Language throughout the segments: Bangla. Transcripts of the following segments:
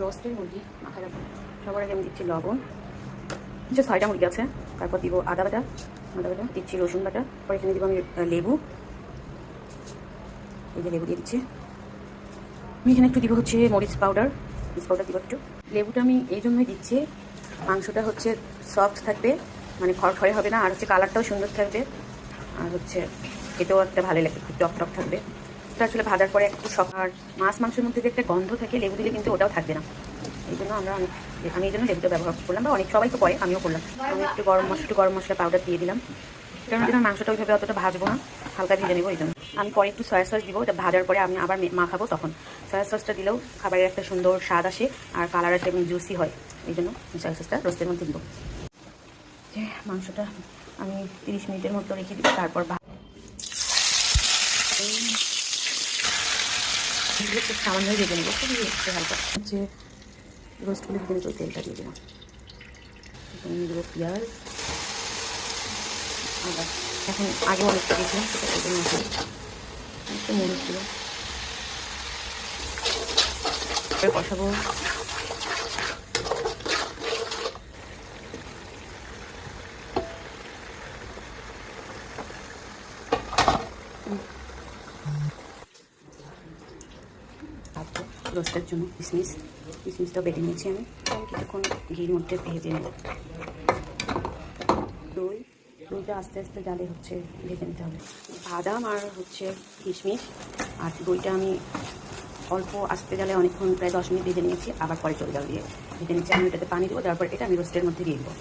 রোস্টের মুরগি মাখা রাখবো। সবার আগে আমি দিচ্ছি লবণ, যে 6টা মুরগি আছে। তারপর দিব আদা বাটা, দিচ্ছি রসুন বাটা। পরে এখানে দিব আমি লেবু, এই যে লেবু দিয়ে দিচ্ছি। আমি এখানে একটু দিব হচ্ছে মরিচ পাউডার দিব একটু। লেবুটা আমি এই জন্যই দিচ্ছি, মাংসটা হচ্ছে সফট থাকবে, মানে খড়খড়ে হবে না, আর হচ্ছে কালারটাও সুন্দর থাকবে, আর হচ্ছে খেতেও একটা ভালো লাগে, একটু টক টক থাকবে। এটা আসলে ভাজার পরে একটু আর মাছ মাংসের মধ্যে যে একটা গন্ধ থাকে, লেবু দিলে কিন্তু ওটাও থাকবে না। এই জন্য আমি এই জন্য লেবুটা ব্যবহার করলাম, বা অনেক সবাই তো করে, আমিও করলাম। আমি একটু গরম মশলা পাউডার দিয়ে দিলাম, কারণ যেন মাংসটা ওইভাবে অতটা ভাজবো না, হালকা ভেজে নেবো। এই জন্য আমি পরে একটু সয়া সস দিব, এটা ভাজার পরে আমি আবার মাখাবো, তখন সয়া সসটা দিলেও খাবারের একটা সুন্দর স্বাদ আসে আর কালার আসে এবং জুসি হয়। এই জন্য সয়া সসটা রোস্টের মধ্যে দিব। যে মাংসটা আমি 30 মিনিটের মতো রেখে দিব, তারপর সামান্য ভেজে নেবো, খুবই একটু হালকা। হচ্ছে রোস্টগুলো ভেজে নেবো, তেলটা দিয়ে দিলাম। এখানে নিয়ে দেবো পেঁয়াজ, আদা। এখন আগে অনেকটা দিয়েছিলাম, সেটা এই জন্য একটু মরিচ দিলাম, কষাবো। রোস্টের জন্য কিশমিশটা বেটে নিয়েছি আমি কিছুক্ষণ ঘির মধ্যে ভেজে নেব। দইটা আস্তে আস্তে জালে হচ্ছে ভেজে নিতে হবে। বাদাম আর হচ্ছে কিশমিশ আর দইটা আমি অল্প আস্তে জালে অনেকক্ষণ, প্রায় 10 মিনিট ভেজে নিয়েছি, আবার পরে চলে জাল দিয়ে ভেজে নিচ্ছি। আমি এটাতে পানি দেবো, তারপর এটা আমি রোস্টের মধ্যে দিয়ে দেবো।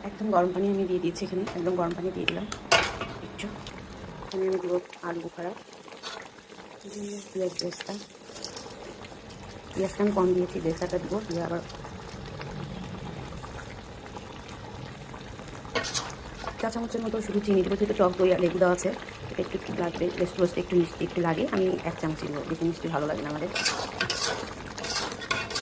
একদম গরম পানি আমি দিয়ে দিয়েছি, এখানে একদম গরম পানি দিয়ে দিলাম একটু। এখানে আমি দেবো আলু বোখারা, পেঁয়াজটা আমি কম দিয়েছি, বেসাটা দেবো, দিয়ে আবার চা চামচের মতো শুধু চিনি দেবো, যেহেতু টক দই আর লেবু দেওয়া আছে, এটা একটু লাগবে, রোস্ট একটু মিষ্টি একটু লাগে। আমি 1 চামচ দেবো, বেশি মিষ্টি ভালো লাগে না আমাদের।